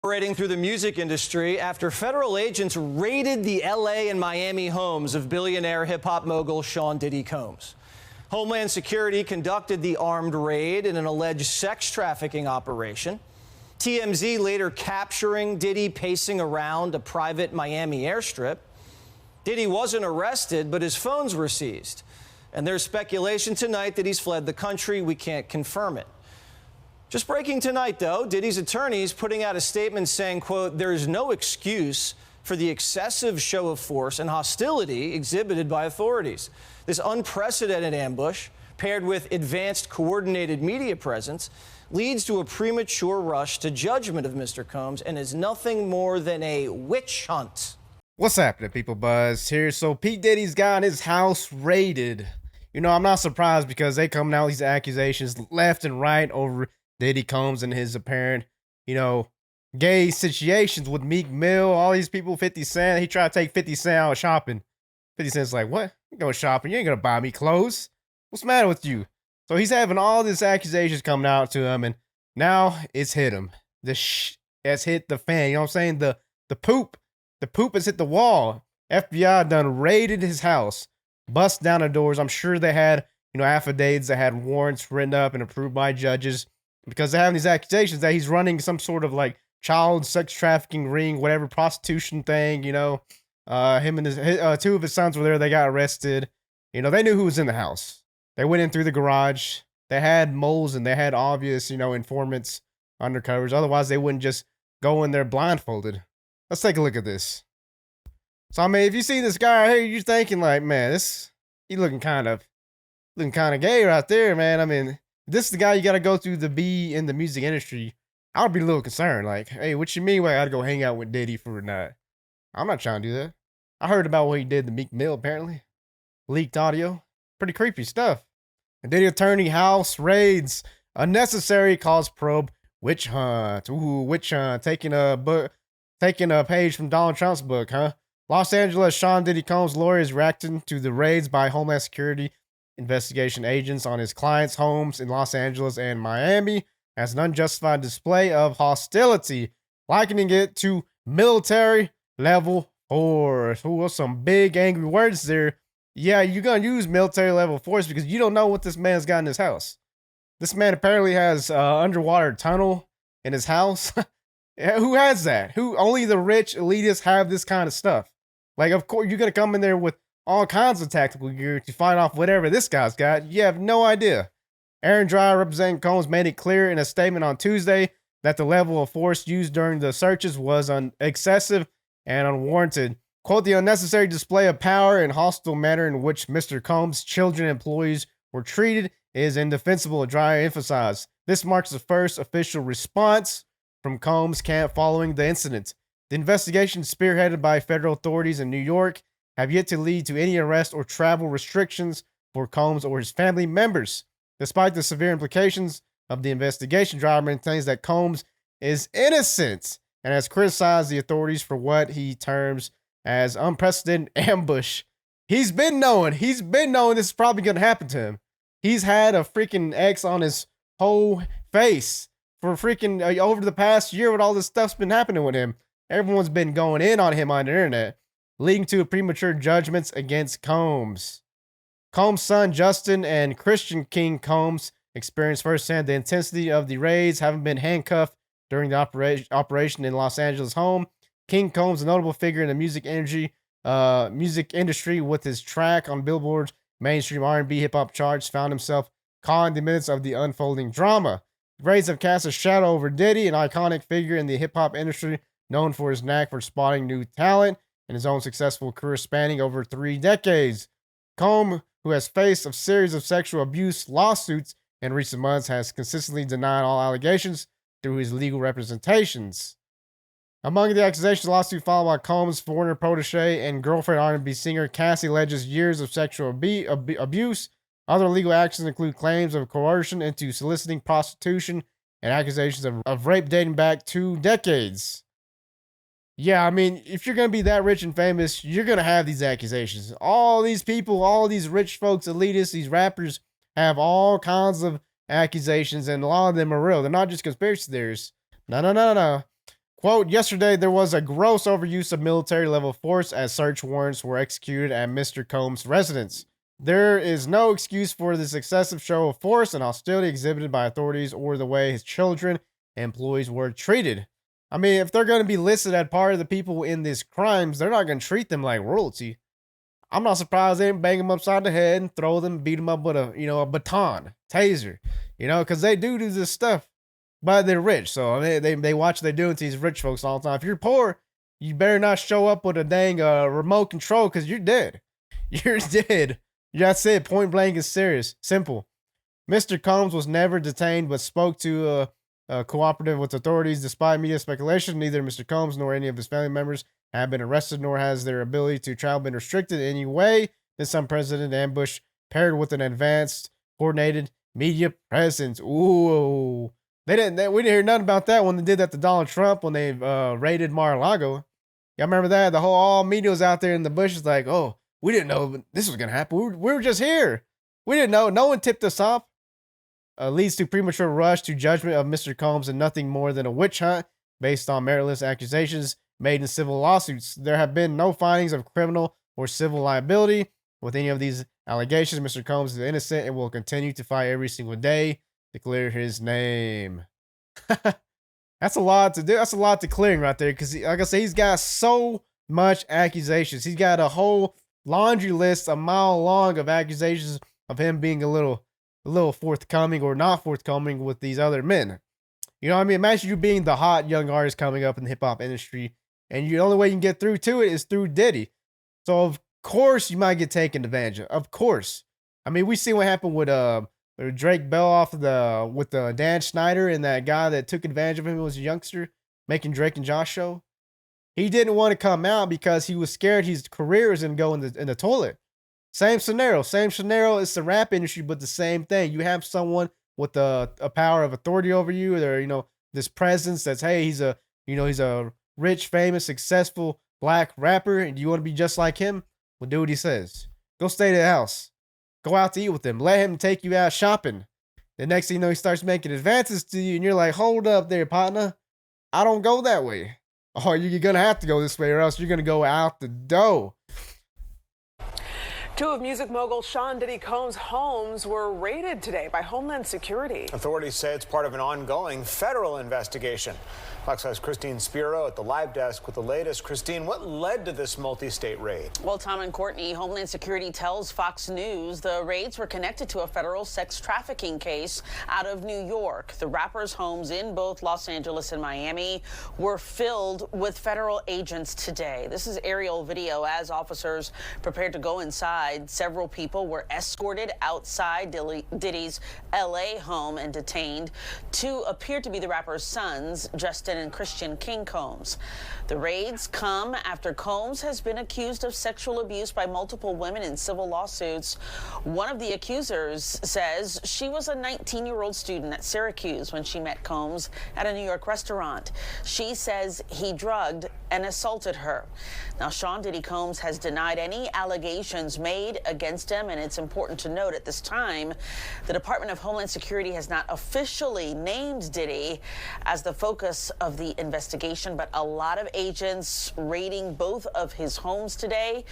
Operating through the music industry after federal agents raided the LA and Miami homes of billionaire hip-hop mogul Sean Diddy Combs. Homeland Security conducted the armed raid in an alleged sex trafficking operation. TMZ later capturing Diddy pacing around a private Miami airstrip. Diddy wasn't arrested, but his phones were seized. And there's speculation tonight that he's fled the country. We can't confirm it. Just breaking tonight, though, Diddy's attorneys putting out a statement saying, quote, "There is no excuse for the excessive show of force and hostility exhibited by authorities. This unprecedented ambush, paired with advanced coordinated media presence, leads to a premature rush to judgment of Mr. Combs and is nothing more than a witch hunt." What's happening, people? Buzz here. So P. Diddy's got his house raided. You know, I'm not surprised because they coming out with these accusations left and right over Diddy Combs and his apparent, gay situations with Meek Mill, all these people, 50 Cent. He tried to take 50 Cent out shopping. 50 Cent's like, "What? You going shopping? You ain't gonna buy me clothes. What's the matter with you?" So he's having all these accusations coming out to him, and now it's hit him. Has hit the fan. You know what I'm saying? The poop. The poop has hit the wall. FBI done raided his house, bust down the doors. I'm sure they had, affidavits that had warrants written up and approved by judges, because they're having these accusations that he's running some sort of like child sex trafficking ring, whatever, prostitution thing. Him and his two of his sons were there. They got arrested. They knew who was in the house. They went in through the garage. They had moles and they had obvious, informants, undercovers. Otherwise, they wouldn't just go in there blindfolded. Let's take a look at this. So, I mean, if you see this guy right here, you're thinking like, man, he looking kind of gay right there, man. I mean, this is the guy you got to go through to be in the music industry. I would be a little concerned. Like, hey, what you mean? I got to go hang out with Diddy for a night? I'm not trying to do that. I heard about what he did to Meek Mill, apparently. Leaked audio. Pretty creepy stuff. And Diddy attorney house raids. Unnecessary cause probe. Witch hunt. Ooh, witch hunt. Taking a page from Donald Trump's book, huh? Los Angeles Sean Diddy Combs' lawyer is reacting to the raids by Homeland Security investigation agents on his clients' homes in Los Angeles and Miami as an unjustified display of hostility, likening it to military level force. Ooh, some big angry words there. Yeah, you're going to use military level force because you don't know what this man's got in his house. This man apparently has underwater tunnel in his house. Who has that? Only the rich elitists have this kind of stuff. Like, of course, you're going to come in there with all kinds of tactical gear to fight off whatever this guy's got. You have no idea. Aaron Dreyer, representing Combs, made it clear in a statement on Tuesday that the level of force used during the searches was excessive and unwarranted. Quote, "The unnecessary display of power and hostile manner in which Mr. Combs' children and employees were treated is indefensible," Dreyer emphasized. This marks the first official response from Combs' camp following the incident. The investigation, spearheaded by federal authorities in New York, have yet to lead to any arrest or travel restrictions for Combs or his family members. Despite the severe implications of the investigation, Dreyer maintains that Combs is innocent and has criticized the authorities for what he terms as unprecedented ambush. He's been knowing this is probably going to happen to him. He's had a freaking X on his whole face for freaking over the past year with all this stuff's been happening with him. Everyone's been going in on him on the internet, leading to premature judgments against Combs. Combs' son Justin and Christian King Combs experienced firsthand the intensity of the raids, having been handcuffed during the operation in Los Angeles home. King Combs, a notable figure in the music industry with his track on Billboard's mainstream R&B hip-hop charts, found himself caught in the midst of the unfolding drama. The raids have cast a shadow over Diddy, an iconic figure in the hip-hop industry, known for his knack for spotting new talent and his own successful career spanning over 3 decades. Combs, who has faced a series of sexual abuse lawsuits in recent months, has consistently denied all allegations through his legal representations. Among the accusations, the lawsuit filed by Combs' foreigner protege and girlfriend R&B singer Cassie alleges years of sexual abuse. Other legal actions include claims of coercion into soliciting prostitution and accusations of rape dating back 2 decades. Yeah, I mean, if you're going to be that rich and famous, you're going to have these accusations. All these people, all these rich folks, elitists, these rappers have all kinds of accusations, and a lot of them are real. They're not just conspiracy theories. No. Quote, yesterday there was a gross overuse of military level force as search warrants were executed at Mr. Combs' residence. There is no excuse for this excessive show of force and hostility exhibited by authorities or the way his children and employees were treated. I mean, if they're going to be listed as part of the people in these crimes, they're not going to treat them like royalty. I'm not surprised they didn't bang them upside the head and throw them, beat them up with a baton, taser, because they do this stuff. But they're rich, so I mean, they watch what they're doing to these rich folks all the time. If you're poor, you better not show up with a dang remote control because you're dead. You're dead. That's it. Point blank is serious. Simple. Mr. Combs was never detained but spoke to cooperative with authorities. Despite media speculation, neither Mr. Combs nor any of his family members have been arrested, nor has their ability to travel been restricted in any way. This unprecedented ambush paired with an advanced, coordinated media presence. Ooh. We didn't hear nothing about that when they did that to Donald Trump when they raided Mar-a-Lago. Y'all remember that? All media was out there in the bushes like, oh, we didn't know this was going to happen. We were just here. We didn't know. No one tipped us off. Leads to premature rush to judgment of Mr. Combs and nothing more than a witch hunt based on meritless accusations made in civil lawsuits. There have been no findings of criminal or civil liability with any of these allegations. Mr. Combs is innocent and will continue to fight every single day to clear his name. That's a lot to do. That's a lot to clearing right there. Because, like I said, he's got so much accusations. He's got a whole laundry list, a mile long, of accusations of him being a little forthcoming or not forthcoming with these other men. You know what I mean? Imagine you being the hot young artist coming up in the hip hop industry, and the only way you can get through to it is through Diddy. So of course you might get taken advantage of. Of course. I mean, we see what happened with Drake Bell off with Dan Schneider and that guy that took advantage of him was a youngster making Drake and Josh show. He didn't want to come out because he was scared his career was going to go in the toilet. Same scenario. It's the rap industry, but the same thing. You have someone with a power of authority over you, or this presence that's, hey, he's a rich, famous, successful black rapper, and you want to be just like him? Well, do what he says. Go stay at the house. Go out to eat with him. Let him take you out shopping. The next thing you know, he starts making advances to you, and you're like, hold up there, partner. I don't go that way. Oh, you're going to have to go this way, or else you're going to go out the door. Two of music mogul Sean Diddy Combs' homes were raided today by Homeland Security. Authorities say it's part of an ongoing federal investigation. Fox 5's Christine Spiro at the live desk with the latest. Christine, what led to this multi-state raid? Well, Tom and Courtney, Homeland Security tells Fox News the raids were connected to a federal sex trafficking case out of New York. The rappers' homes in both Los Angeles and Miami were filled with federal agents today. This is aerial video as officers prepared to go inside. Several people were escorted outside Diddy's L.A. home and detained. Two appear to be the rapper's sons, Justin and Christian King Combs. The raids come after Combs has been accused of sexual abuse by multiple women in civil lawsuits. One of the accusers says she was a 19-year-old student at Syracuse when she met Combs at a New York restaurant. She says he drugged and assaulted her. Now, Sean Diddy Combs has denied any allegations made against him, and it's important to note at this time the Department of Homeland Security has not officially named Diddy as the focus of the investigation, but a lot of agents raiding both of his homes today.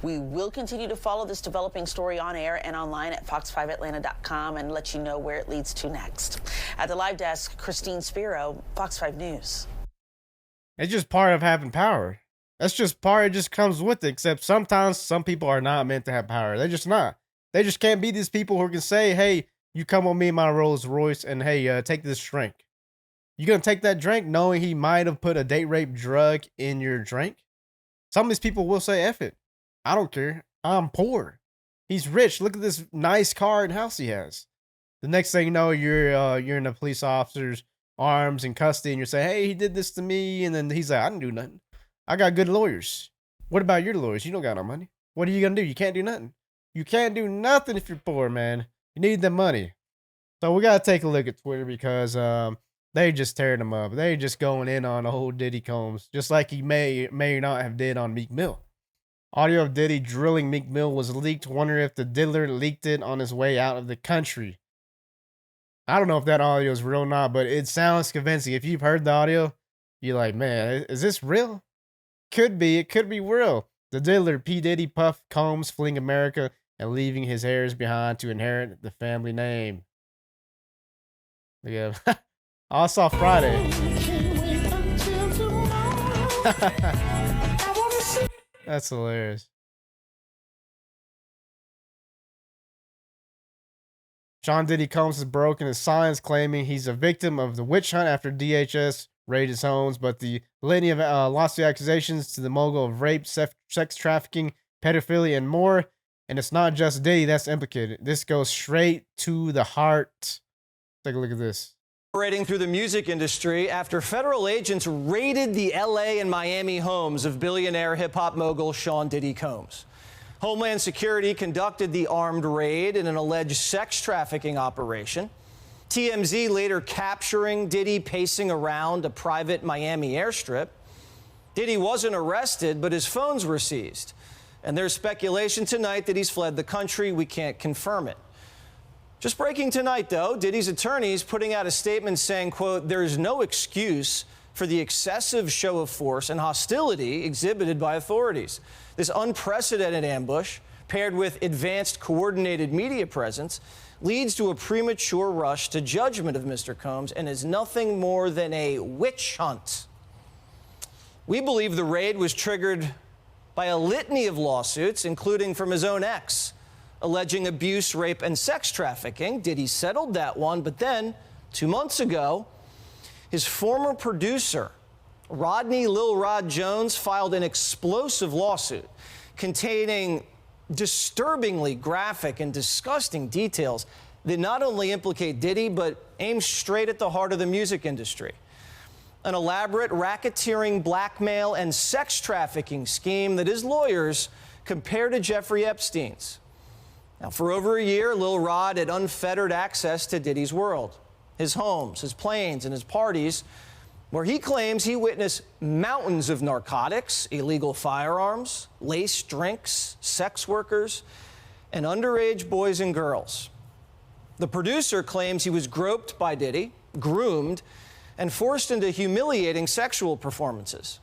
We will continue to follow this developing story on air and online at fox5atlanta.com and let you know where it leads to next. At the live desk, Christine Spiro, Fox 5 News. It's just part of having power. That's just part. It just comes with it. Except sometimes some people are not meant to have power. They're just not. They just can't be these people who can say, hey, you come with me in my Rolls Royce and hey, take this drink. You gonna take that drink knowing he might have put a date rape drug in your drink? Some of these people will say, F it. I don't care. I'm poor. He's rich. Look at this nice car and house he has. The next thing you know, you're in a police officer's arms and custody, and you're saying, hey, he did this to me. And then he's like, I didn't do nothing. I got good lawyers. What about your lawyers? You don't got no money. What are you gonna do? You can't do nothing. You can't do nothing if you're poor, man. You need the money. So we gotta take a look at Twitter because they just tearing him up. They just going in on the whole Diddy Combs, just like he may or not have did on Meek Mill. Audio of Diddy drilling Meek Mill was leaked. Wonder if the diddler leaked it on his way out of the country. I don't know if that audio is real or not, but it sounds convincing. If you've heard the audio, You're like, man, is this real? Could be. It could be real. The diddler P. Diddy Puff Combs fleeing America and leaving his heirs behind to inherit the family name. Yeah. I saw Friday. That's hilarious. Sean Diddy Combs has broken his silence, claiming he's a victim of the witch hunt after DHS raided his homes. But the litany of lawsuit accusations to the mogul of rape, sex trafficking, pedophilia, and more. And it's not just Diddy that's implicated. This goes straight to the heart. Take a look at this. Operating through the music industry after federal agents raided the LA and Miami homes of billionaire hip-hop mogul Sean Diddy Combs. Homeland Security conducted the armed raid in an alleged sex trafficking operation. TMZ later capturing Diddy pacing around a private Miami airstrip. Diddy wasn't arrested, but his phones were seized. And there's speculation tonight that he's fled the country. We can't confirm it. Just breaking tonight, though, Diddy's attorneys putting out a statement saying, quote, "There is no excuse for the excessive show of force and hostility exhibited by authorities. This unprecedented ambush, paired with advanced coordinated media presence, leads to a premature rush to judgment of Mr. Combs and is nothing more than a witch hunt." We believe the raid was triggered by a litany of lawsuits, including from his own ex, alleging abuse, rape, and sex trafficking. Diddy settled that one, but then 2 months ago, his former producer, Rodney Lil Rod Jones, filed an explosive lawsuit containing disturbingly graphic and disgusting details that not only implicate Diddy, but aim straight at the heart of the music industry. An elaborate racketeering, blackmail, and sex trafficking scheme that his lawyers compare to Jeffrey Epstein's. Now, for over a year, Lil Rod had unfettered access to Diddy's world, his homes, his planes, and his parties, where he claims he witnessed mountains of narcotics, illegal firearms, laced drinks, sex workers, and underage boys and girls. The producer claims he was groped by Diddy, groomed, and forced into humiliating sexual performances.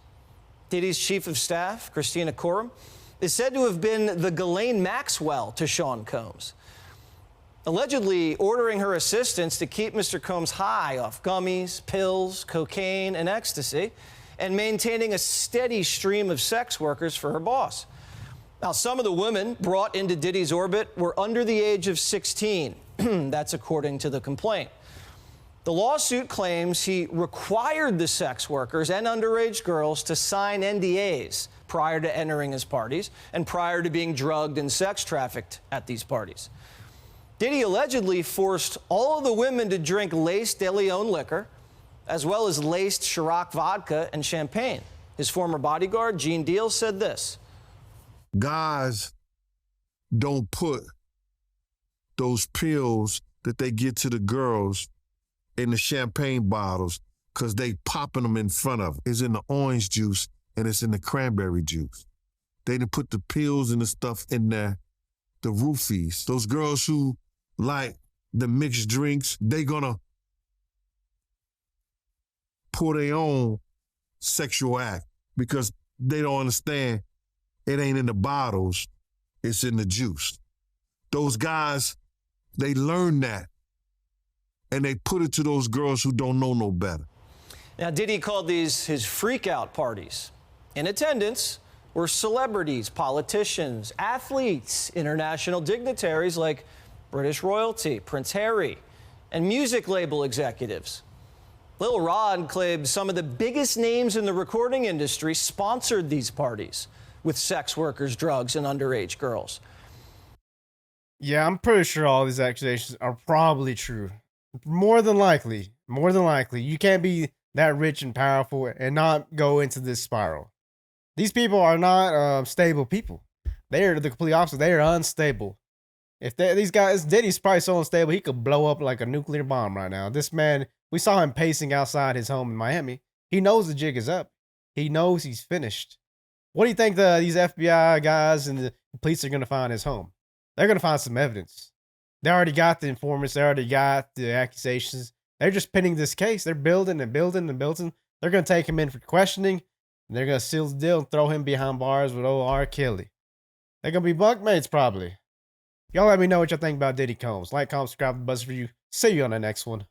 Diddy's chief of staff, Christina Coram, is said to have been the Ghislaine Maxwell to Sean Combs, allegedly ordering her assistants to keep Mr. Combs high off gummies, pills, cocaine, and ecstasy, and maintaining a steady stream of sex workers for her boss. Now, some of the women brought into Diddy's orbit were under the age of 16. That's according to the complaint. The lawsuit claims he required the sex workers and underage girls to sign NDAs prior to entering his parties and prior to being drugged and sex trafficked at these parties. Diddy allegedly forced all of the women to drink laced De Leon liquor, as well as laced Ciroc vodka and champagne. His former bodyguard, Gene Deal, said this. Guys don't put those pills that they get to the girls in the champagne bottles because they popping them in front of them. It's in the orange juice and it's in the cranberry juice. They didn't put the pills and the stuff in there, the roofies. Those girls who like the mixed drinks, they gonna pour their own sexual act because they don't understand it ain't in the bottles, it's in the juice. Those guys, they learn that and they put it to those girls who don't know no better. Now, Diddy called these his freak-out parties. In attendance were celebrities, politicians, athletes, international dignitaries like British royalty, Prince Harry, and music label executives. Lil Rod claimed some of the biggest names in the recording industry sponsored these parties with sex workers, drugs, and underage girls. Yeah, I'm pretty sure all these accusations are probably true. More than likely. You can't be that rich and powerful and not go into this spiral. These people are not stable people. They are the complete opposite. They are unstable. If these guys, Diddy's probably so unstable, he could blow up like a nuclear bomb right now. This man, we saw him pacing outside his home in Miami. He knows the jig is up. He knows he's finished. What do you think these FBI guys and the police are going to find his home? They're going to find some evidence. They already got the informants. They already got the accusations. They're just pinning this case. They're building and building and building. They're going to take him in for questioning, and they're going to seal the deal and throw him behind bars with old R. Kelly. They're going to be bunkmates, probably. Y'all let me know what y'all think about Diddy Combs. Like, comment, subscribe, buzz for you. See you on the next one.